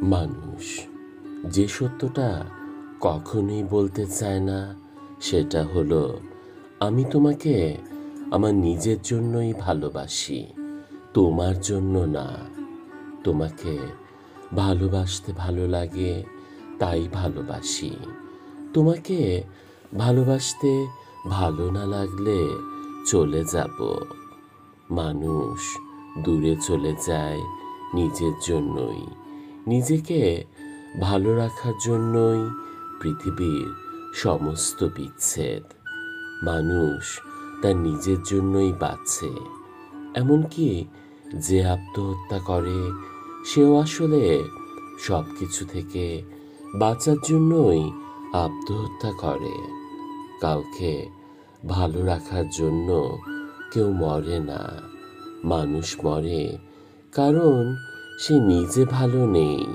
মানুষ যে সত্যটা কখনোই বলতে চায় না সেটা হলো, আমি তোমাকে আমার নিজের জন্যই ভালোবাসি, তোমার জন্য না। তোমাকে ভালোবাসতে ভালো লাগে, তাই ভালোবাসি। তোমাকে ভালোবাসতে ভালো না লাগলে চলে যাব। মানুষ দূরে চলে যায় নিজের জন্যই, নিজেকে ভালো রাখার জন্যই পৃথিবীর সমস্ত বিচ্ছেদ। মানুষ তার নিজের জন্যই বাঁচে। এমনকি যে আত্মহত্যা করে সেও আসলে সব কিছু থেকে বাঁচার জন্যই আত্মহত্যা করে। কাউকে ভালো রাখার জন্য কেউ মরে না। মানুষ মরে কারণ সে নিজে ভালো নেই।